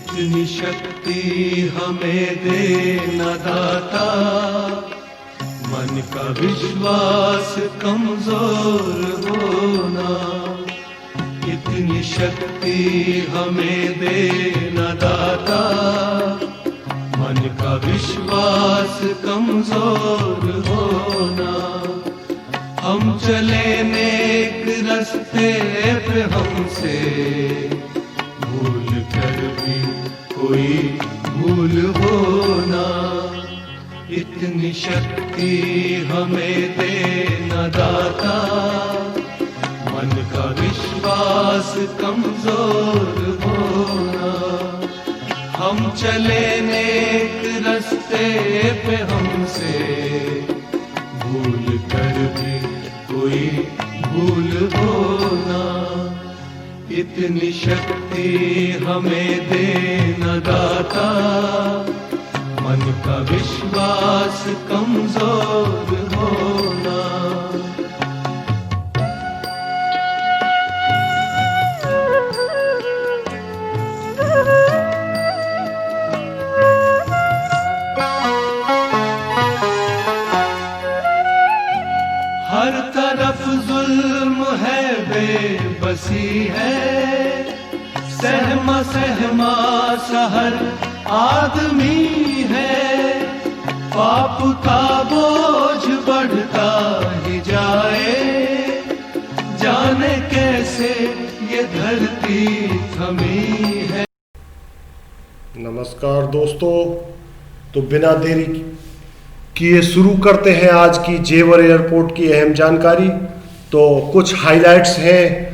इतनी शक्ति हमें दे न दाता, मन का विश्वास कमजोर होना। इतनी शक्ति हमें दे न दाता, मन का विश्वास कमजोर होना। हम चले नेक रास्ते पे, हमसे भूल कर भी कोई भूल होना। इतनी शक्ति हमें दे न दाता, मन का विश्वास कमजोर होना। हम चले नेक रास्ते पे, हमसे भूल कर भी कोई भूल होना। इतनी शक्ति हमें दे न दाता, मन का विश्वास कमजोर होना। हर तरफ जुल्म है, बेबसी है, सहमा सहमा सा हर आदमी है। पाप का बोझ बढ़ता ही जाए, जाने कैसे ये धरती थमी है। नमस्कार दोस्तों, तो बिना देरी किए शुरू करते हैं आज की जेवर एयरपोर्ट की अहम जानकारी। तो कुछ हाइलाइट्स हैं।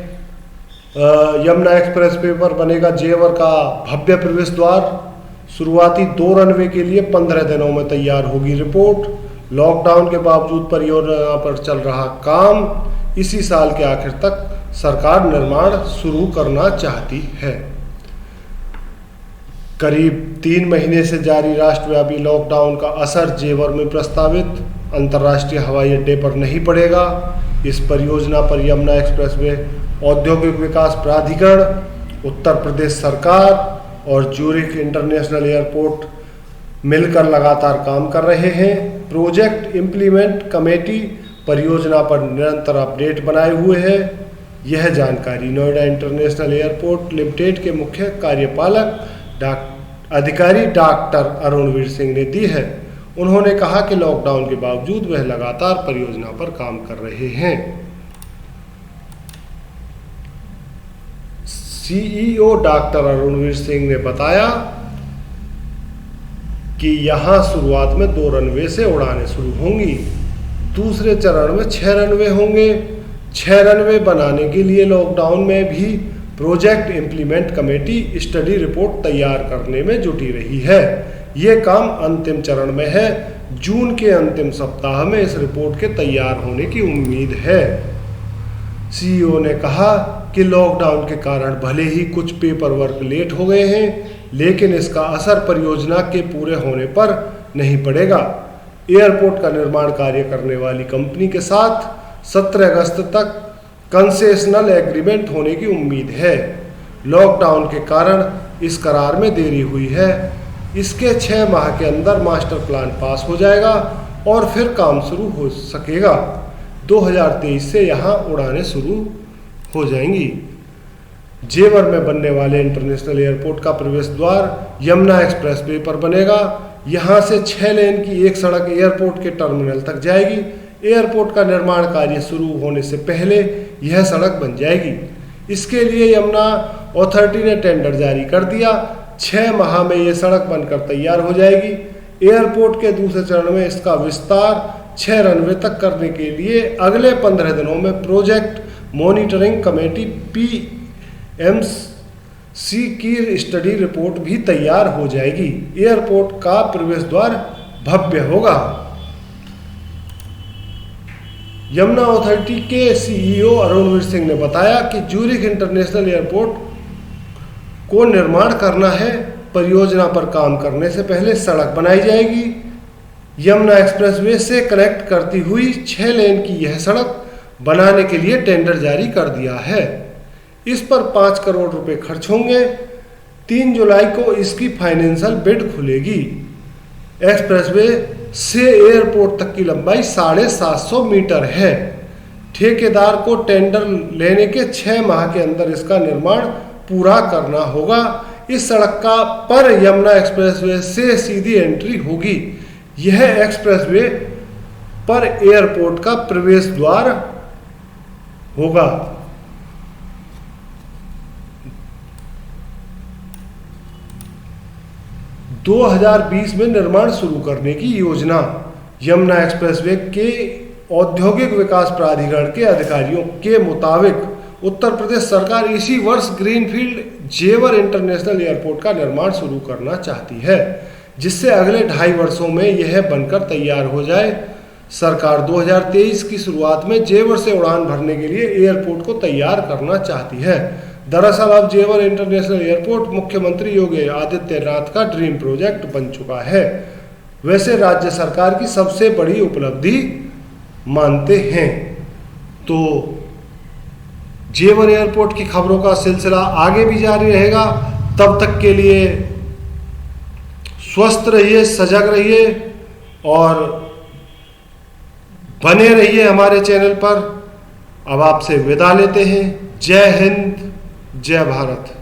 यमुना एक्सप्रेस वे पर बनेगा जेवर का भव्य प्रवेश द्वार। शुरुआती 2 रनवे के लिए 15 दिनों में तैयार होगी रिपोर्ट। लॉकडाउन के बावजूद परियोजना पर चल रहा काम, इसी साल के आखिर तक सरकार निर्माण शुरू करना चाहती है। करीब 3 महीने से जारी राष्ट्रव्यापी लॉकडाउन का असर जेवर में प्रस्तावित अंतर्राष्ट्रीय हवाई अड्डे पर नहीं पड़ेगा। इस परियोजना पर यमुना एक्सप्रेसवे औद्योगिक विकास प्राधिकरण, उत्तर प्रदेश सरकार और ज्यूरिख इंटरनेशनल एयरपोर्ट मिलकर लगातार काम कर रहे हैं। प्रोजेक्ट इम्प्लीमेंट कमेटी परियोजना पर निरंतर अपडेट बनाए हुए है। यह जानकारी नोएडा इंटरनेशनल एयरपोर्ट लिमिटेड के मुख्य कार्यपालक अधिकारी डॉक्टर अरुणवीर सिंह ने दी है। उन्होंने कहा कि लॉकडाउन के बावजूद वह लगातार परियोजना पर काम कर रहे हैं। सीईओ डॉक्टर अरुणवीर सिंह ने बताया कि यहां शुरुआत में 2 रनवे से उड़ानें शुरू होंगी। दूसरे चरण में 6 रनवे होंगे। 6 रनवे बनाने के लिए लॉकडाउन में भी project implement committee study report तैयार करने में जुटी रही है। ये काम अंतिम चरण में है। जून के अंतिम सप्ताह में इस रिपोर्ट के तैयार होने की उम्मीद है। सीईओ ने कहा कि लॉकडाउन के कारण भले ही कुछ पेपर वर्क लेट हो गए हैं, लेकिन इसका असर परियोजना के पूरे होने पर नहीं पड़ेगा। एयरपोर्ट का निर्माण कार्य करने वाली कंपनी के साथ 17 अगस्त तक कंसेशनल एग्रीमेंट होने की उम्मीद है। लॉकडाउन के कारण इस करार में देरी हुई है। इसके 6 माह के अंदर मास्टर प्लान पास हो जाएगा और फिर काम शुरू हो सकेगा। 2023 से यहाँ उड़ानें शुरू हो जाएंगी। जेवर में बनने वाले इंटरनेशनल एयरपोर्ट का प्रवेश द्वार यमुना एक्सप्रेसवे पर बनेगा। यहाँ से 6 लेन की एक सड़क एयरपोर्ट के टर्मिनल तक जाएगी। एयरपोर्ट का निर्माण कार्य शुरू होने से पहले यह सड़क बन जाएगी। इसके लिए यमुना अथॉरिटी ने टेंडर जारी कर दिया। 6 माह में यह सड़क बनकर तैयार हो जाएगी। एयरपोर्ट के दूसरे चरण में इसका विस्तार 6 रनवे तक करने के लिए अगले 15 दिनों में प्रोजेक्ट मॉनिटरिंग कमेटी PMC की स्टडी रिपोर्ट भी तैयार हो जाएगी। एयरपोर्ट का प्रवेश द्वार भव्य होगा। यमुना अथॉरिटी के सीईओ अरुणवीर सिंह ने बताया कि ज्यूरिख इंटरनेशनल एयरपोर्ट को निर्माण करना है। परियोजना पर काम करने से पहले सड़क बनाई जाएगी। यमुना एक्सप्रेसवे से कनेक्ट करती हुई 6 लेन की यह सड़क बनाने के लिए टेंडर जारी कर दिया है। इस पर 5 करोड़ रुपए खर्च होंगे। 3 जुलाई को इसकी फाइनेंशियल बिड खुलेगी। एक्सप्रेसवे से एयरपोर्ट तक की लंबाई 750 मीटर है। ठेकेदार को टेंडर लेने के 6 माह के अंदर इसका निर्माण पूरा करना होगा। इस सड़क का पर यमुना एक्सप्रेसवे से सीधी एंट्री होगी। यह एक्सप्रेसवे पर एयरपोर्ट का प्रवेश द्वार होगा। – 2020 में निर्माण शुरू करने की योजना। यमुना एक्सप्रेसवे के औद्योगिक विकास प्राधिकरण के अधिकारियों के मुताबिक उत्तर प्रदेश सरकार इसी वर्ष ग्रीनफील्ड जेवर इंटरनेशनल एयरपोर्ट का निर्माण शुरू करना चाहती है, जिससे अगले 2.5 वर्षों में यह बनकर तैयार हो जाए। सरकार 2023 की शुरुआत में जेवर से उड़ान भरने के लिए एयरपोर्ट को तैयार करना चाहती है। दरअसल अब जेवर इंटरनेशनल एयरपोर्ट मुख्यमंत्री योगी आदित्यनाथ का ड्रीम प्रोजेक्ट बन चुका है। वैसे राज्य सरकार की सबसे बड़ी उपलब्धि मानते हैं। तो जेवर एयरपोर्ट की खबरों का सिलसिला आगे भी जारी रहेगा। तब तक के लिए स्वस्थ रहिए, सजग रहिए और बने रहिए हमारे चैनल पर। अब आपसे विदा लेते हैं। जय हिंद, जय भारत।